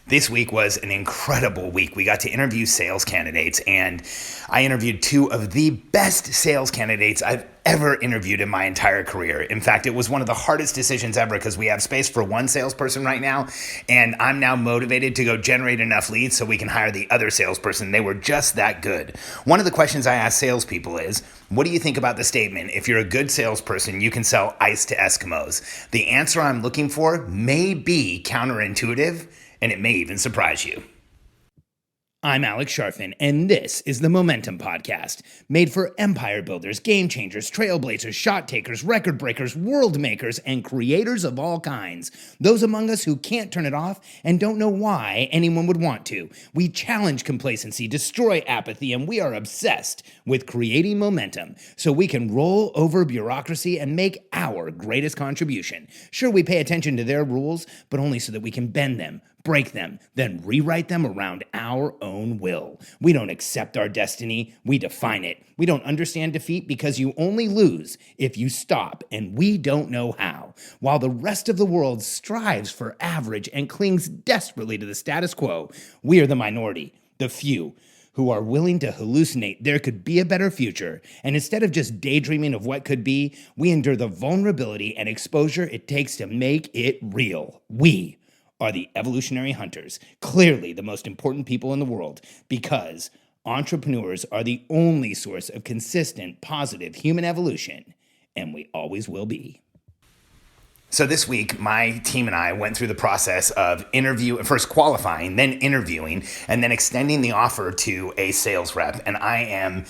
This week was an incredible week. We got to interview sales candidates, and I interviewed two of the best sales candidates I've ever interviewed in my entire career. In fact, it was one of the hardest decisions ever because we have space for one salesperson right now, and I'm now motivated to go generate enough leads so we can hire the other salesperson. They were just that good. One of the questions I ask salespeople is, what do you think about the statement, if you're a good salesperson, you can sell ice to Eskimos? The answer I'm looking for may be counterintuitive, and it may even surprise you. I'm Alex Sharfin, and this is the Momentum Podcast, made for empire builders, game changers, trailblazers, shot takers, record breakers, world makers, and creators of all kinds. Those among us who can't turn it off and don't know why anyone would want to. We challenge complacency, destroy apathy, and we are obsessed with creating momentum so we can roll over bureaucracy and make our greatest contribution. Sure, we pay attention to their rules, but only so that we can bend them, break them, then rewrite them around our own will. We don't accept our destiny, we define it. We don't understand defeat because you only lose if you stop, and we don't know how. While the rest of the world strives for average and clings desperately to the status quo, we are the minority, the few, who are willing to hallucinate there could be a better future, and instead of just daydreaming of what could be, we endure the vulnerability and exposure it takes to make it real. We are the evolutionary hunters, clearly the most important people in the world, because entrepreneurs are the only source of consistent, positive human evolution, and we always will be. So this week, my team and I went through the process of first qualifying, then interviewing, and then extending the offer to a sales rep. And I am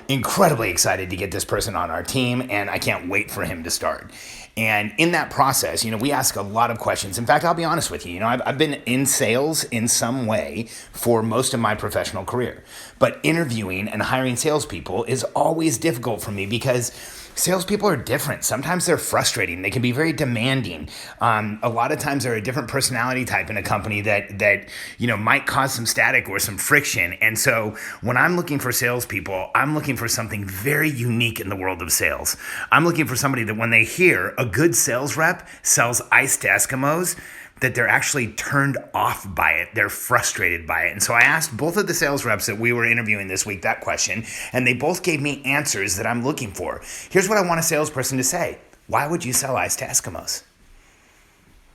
incredibly excited to get this person on our team, and I can't wait for him to start. And in that process, we ask a lot of questions. In fact, I'll be honest with you, I've been in sales in some way for most of my professional career. But interviewing and hiring salespeople is always difficult for me because salespeople are different. Sometimes they're frustrating. They can be very demanding. A lot of times they're a different personality type in a company that might cause some static or some friction. And so when I'm looking for salespeople, I'm looking for something very unique in the world of sales. I'm looking for somebody that when they hear a good sales rep sells ice to Eskimos, that they're actually turned off by it. They're frustrated by it. And so I asked both of the sales reps that we were interviewing this week that question, and they both gave me answers that I'm looking for. Here's what I want a salesperson to say. Why would you sell ice to Eskimos?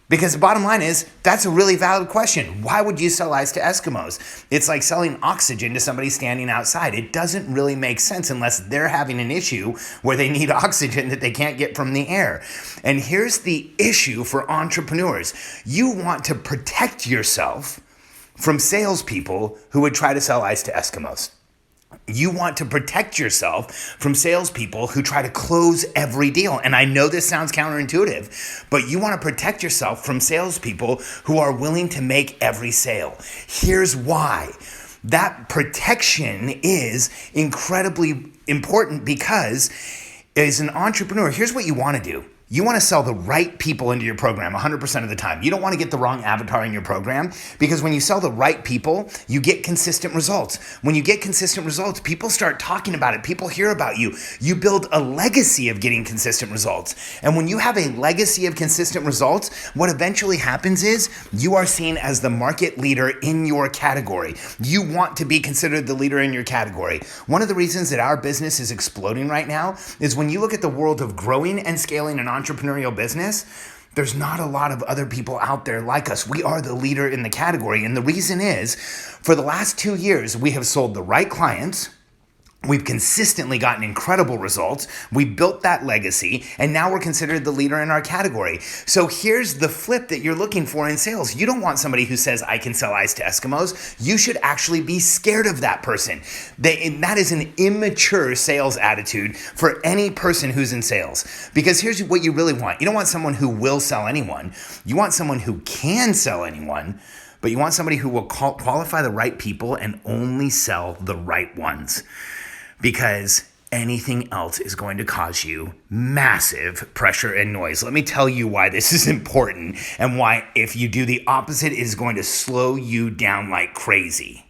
Because the bottom line is, that's a really valid question. Why would you sell ice to Eskimos? It's like selling oxygen to somebody standing outside. It doesn't really make sense unless they're having an issue where they need oxygen that they can't get from the air. And here's the issue for entrepreneurs. You want to protect yourself from salespeople who would try to sell ice to Eskimos. You want to protect yourself from salespeople who try to close every deal. And I know this sounds counterintuitive, but you want to protect yourself from salespeople who are willing to make every sale. Here's why. That protection is incredibly important because as an entrepreneur, here's what you want to do. You want to sell the right people into your program 100% of the time. You don't want to get the wrong avatar in your program because when you sell the right people, you get consistent results. When you get consistent results, people start talking about it. People hear about you. You build a legacy of getting consistent results. And when you have a legacy of consistent results, what eventually happens is you are seen as the market leader in your category. You want to be considered the leader in your category. One of the reasons that our business is exploding right now is when you look at the world of growing and scaling an entrepreneurial business, there's not a lot of other people out there like us. We are the leader in the category. And the reason is, for the last 2 years, we have sold the right clients. We've consistently gotten incredible results. We built that legacy, and now we're considered the leader in our category. So here's the flip that you're looking for in sales. You don't want somebody who says, I can sell ice to Eskimos. You should actually be scared of that person. That is an immature sales attitude for any person who's in sales. Because here's what you really want. You don't want someone who will sell anyone. You want someone who can sell anyone, but you want somebody who will qualify the right people and only sell the right ones. Because anything else is going to cause you massive pressure and noise. Let me tell you why this is important and why if you do the opposite, it is going to slow you down like crazy.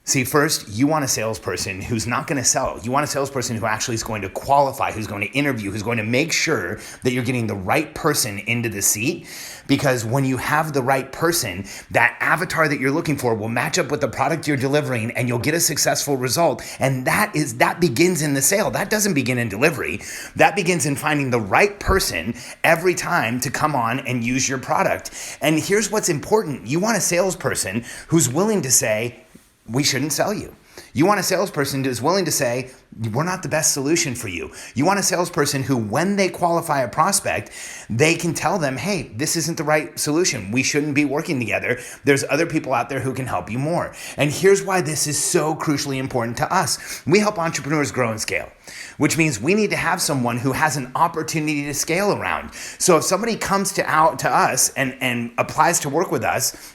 See, first, you want a salesperson who's not going to sell. You want a salesperson who actually is going to qualify, who's going to interview, who's going to make sure that you're getting the right person into the seat. Because when you have the right person, that avatar that you're looking for will match up with the product you're delivering and you'll get a successful result. And that begins in the sale. That doesn't begin in delivery. That begins in finding the right person every time to come on and use your product. And here's what's important. You want a salesperson who's willing to say, we shouldn't sell you. You want a salesperson who's willing to say, we're not the best solution for you. You want a salesperson who, when they qualify a prospect, they can tell them, hey, this isn't the right solution. We shouldn't be working together. There's other people out there who can help you more. And here's why this is so crucially important to us. We help entrepreneurs grow and scale, which means we need to have someone who has an opportunity to scale around. So if somebody comes to us and applies to work with us,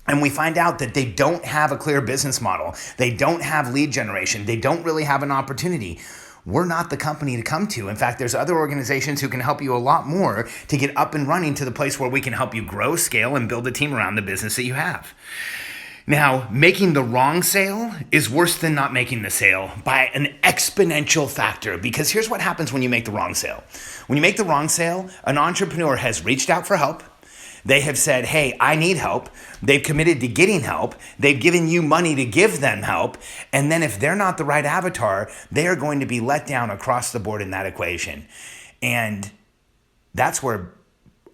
and we find out that they don't have a clear business model, they don't have lead generation, they don't really have an opportunity, we're not the company to come to. In fact, there's other organizations who can help you a lot more to get up and running to the place where we can help you grow, scale, and build a team around the business that you have. Now, making the wrong sale is worse than not making the sale by an exponential factor, because here's what happens when you make the wrong sale. When you make the wrong sale, an entrepreneur has reached out for help. They have said, hey, I need help. They've committed to getting help. They've given you money to give them help. And then if they're not the right avatar, they are going to be let down across the board in that equation. And that's where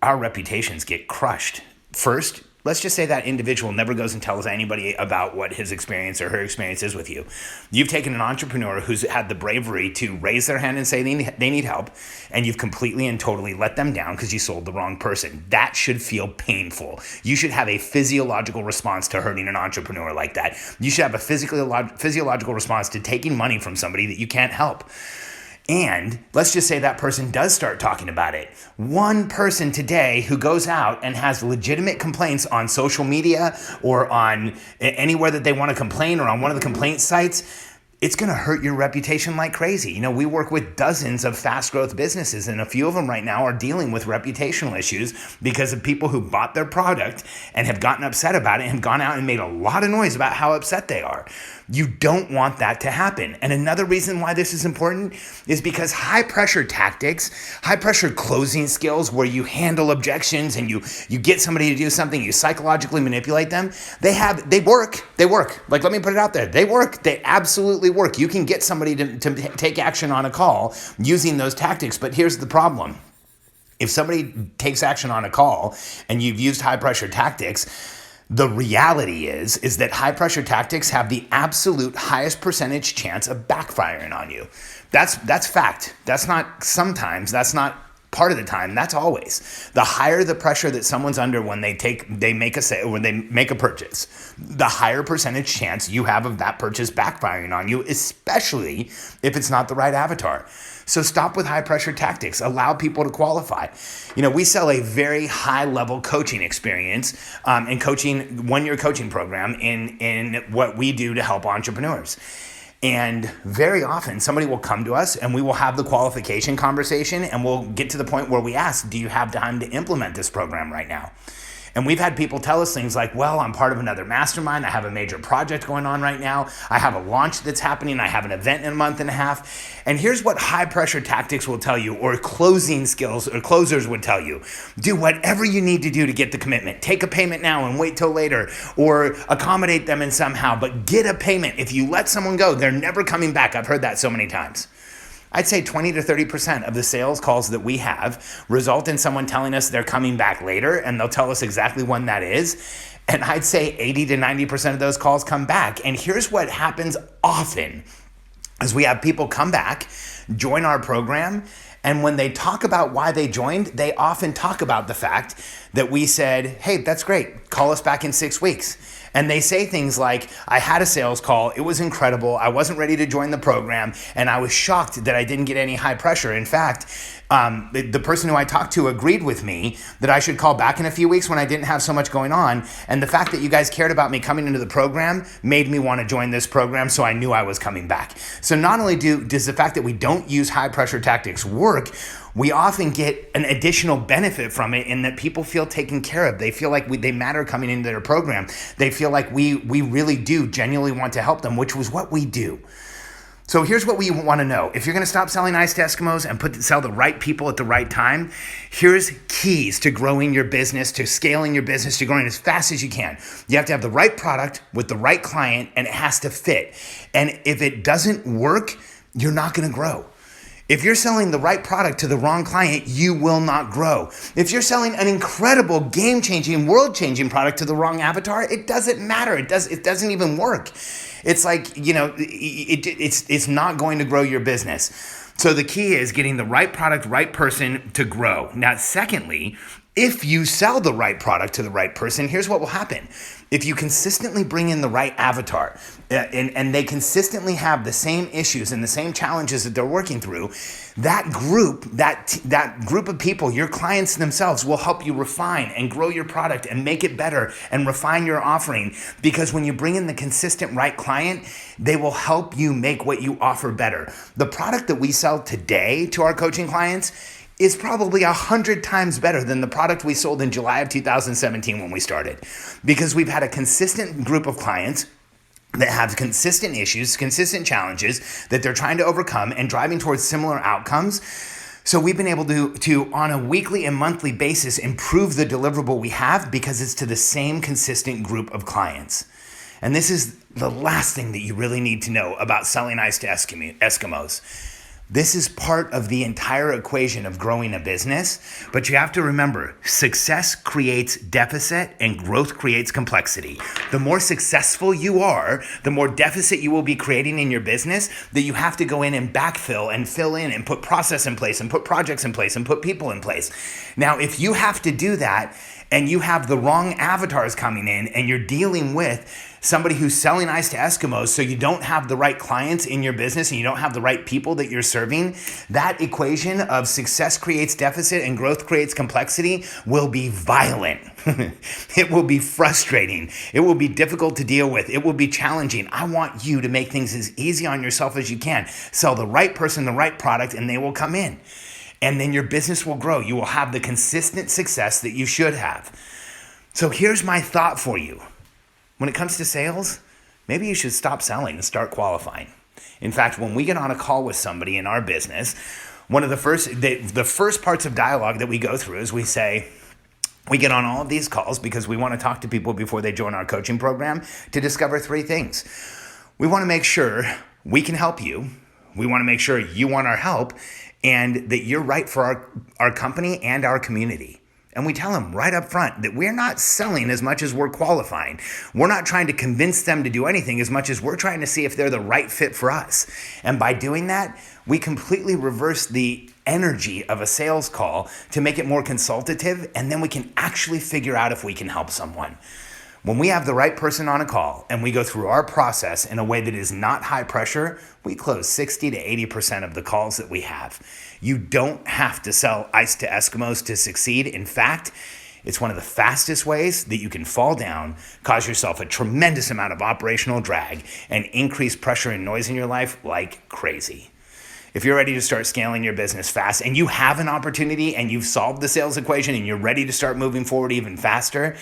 our reputations get crushed. First, let's just say that individual never goes and tells anybody about what his experience or her experience is with you. You've taken an entrepreneur who's had the bravery to raise their hand and say they need help, and you've completely and totally let them down because you sold the wrong person. That should feel painful. You should have a physiological response to hurting an entrepreneur like that. You should have a physiological response to taking money from somebody that you can't help. And let's just say that person does start talking about it. One person today who goes out and has legitimate complaints on social media or on anywhere that they want to complain or on one of the complaint sites, it's going to hurt your reputation like crazy. You know, we work with dozens of fast growth businesses, and a few of them right now are dealing with reputational issues because of people who bought their product and have gotten upset about it and have gone out and made a lot of noise about how upset they are. You don't want that to happen. And another reason why this is important is because high pressure tactics, high pressure closing skills where you handle objections and you get somebody to do something, you psychologically manipulate them, they work. Like, let me put it out there. They work. They absolutely work. You can get somebody to take action on a call using those tactics. But here's the problem. If somebody takes action on a call and you've used high pressure tactics, the reality is that high pressure tactics have the absolute highest percentage chance of backfiring on you. That's fact. That's not sometimes. That's not part of the time. That's always. The higher the pressure that someone's under when they make a sale, when they make a purchase, the higher percentage chance you have of that purchase backfiring on you, especially if it's not the right avatar. So stop with high pressure tactics. Allow people to qualify. You know, we sell a very high level coaching experience and coaching, 1-year coaching program in what we do to help entrepreneurs. And very often somebody will come to us and we will have the qualification conversation and we'll get to the point where we ask, do you have time to implement this program right now? And we've had people tell us things like, well, I'm part of another mastermind. I have a major project going on right now. I have a launch that's happening. I have an event in a month and a half. And here's what high pressure tactics will tell you, or closing skills or closers would tell you. Do whatever you need to do to get the commitment. Take a payment now and wait till later, or accommodate them in somehow, but get a payment. If you let someone go, they're never coming back. I've heard that so many times. I'd say 20 to 30% of the sales calls that we have result in someone telling us they're coming back later, and they'll tell us exactly when that is. And I'd say 80 to 90% of those calls come back. And here's what happens often is we have people come back, join our program, and when they talk about why they joined, they often talk about the fact that we said, hey, that's great. Call us back in 6 weeks. And they say things like, I had a sales call. It was incredible. I wasn't ready to join the program. And I was shocked that I didn't get any high pressure. In fact, the person who I talked to agreed with me that I should call back in a few weeks when I didn't have so much going on. And the fact that you guys cared about me coming into the program made me want to join this program, so I knew I was coming back. So not only does the fact that we don't use high pressure tactics work, work, we often get an additional benefit from it in that people feel taken care of. They feel like they matter coming into their program. They feel like we really do genuinely want to help them, which was what we do. So here's what we want to know. If you're going to stop selling ice to Eskimos and sell the right people at the right time, here's keys to growing your business, to scaling your business, to growing as fast as you can. You have to have the right product with the right client, and it has to fit. And if it doesn't work, you're not going to grow. If you're selling the right product to the wrong client, you will not grow. If you're selling an incredible, game-changing, world-changing product to the wrong avatar, it doesn't matter. It doesn't even work. It's like, it's not going to grow your business. So the key is getting the right product, right person to grow. Now, secondly, if you sell the right product to the right person, here's what will happen. If you consistently bring in the right avatar and they consistently have the same issues and the same challenges that they're working through, that group of people, your clients themselves, will help you refine and grow your product and make it better and refine your offering. Because when you bring in the consistent right client, they will help you make what you offer better. The product that we sell today to our coaching clients is probably 100 times better than the product we sold in July of 2017 when we started. Because we've had a consistent group of clients that have consistent issues, consistent challenges that they're trying to overcome and driving towards similar outcomes. So we've been able to on a weekly and monthly basis, improve the deliverable we have because it's to the same consistent group of clients. And this is the last thing that you really need to know about selling ice to Eskimos. This is part of the entire equation of growing a business, but you have to remember, success creates deficit and growth creates complexity. The more successful you are, the more deficit you will be creating in your business that you have to go in and backfill and fill in and put process in place and put projects in place and put people in place. Now, if you have to do that and you have the wrong avatars coming in and you're dealing with somebody who's selling ice to Eskimos, so you don't have the right clients in your business and you don't have the right people that you're serving, that equation of success creates deficit and growth creates complexity will be violent. It will be frustrating. It will be difficult to deal with. It will be challenging. I want you to make things as easy on yourself as you can. Sell the right person, the right product, and they will come in. And then your business will grow. You will have the consistent success that you should have. So here's my thought for you. When it comes to sales, maybe you should stop selling and start qualifying. In fact, when we get on a call with somebody in our business, one of the first parts of dialogue that we go through is we get on all of these calls because we want to talk to people before they join our coaching program to discover three things. We want to make sure we can help you. We want to make sure you want our help and that you're right for our company and our community. And we tell them right up front that we're not selling as much as we're qualifying. We're not trying to convince them to do anything as much as we're trying to see if they're the right fit for us. And by doing that, we completely reverse the energy of a sales call to make it more consultative, and then we can actually figure out if we can help someone. When we have the right person on a call and we go through our process in a way that is not high pressure, we close 60 to 80% of the calls that we have. You don't have to sell ice to Eskimos to succeed. In fact, it's one of the fastest ways that you can fall down, cause yourself a tremendous amount of operational drag, and increase pressure and noise in your life like crazy. If you're ready to start scaling your business fast and you have an opportunity and you've solved the sales equation and you're ready to start moving forward even faster,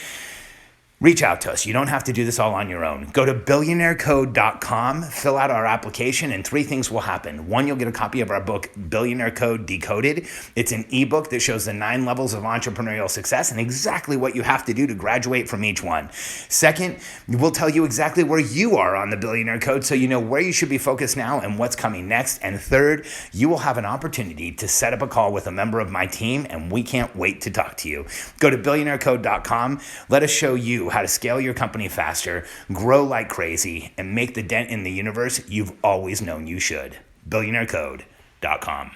reach out to us. You don't have to do this all on your own. Go to billionairecode.com, fill out our application, and three things will happen. One, you'll get a copy of our book, Billionaire Code Decoded. It's an ebook that shows the 9 levels of entrepreneurial success and exactly what you have to do to graduate from each one. Second, we'll tell you exactly where you are on the Billionaire Code so you know where you should be focused now and what's coming next. And third, you will have an opportunity to set up a call with a member of my team, and we can't wait to talk to you. Go to billionairecode.com. Let us show you how to scale your company faster, grow like crazy, and make the dent in the universe you've always known you should. billionairecode.com.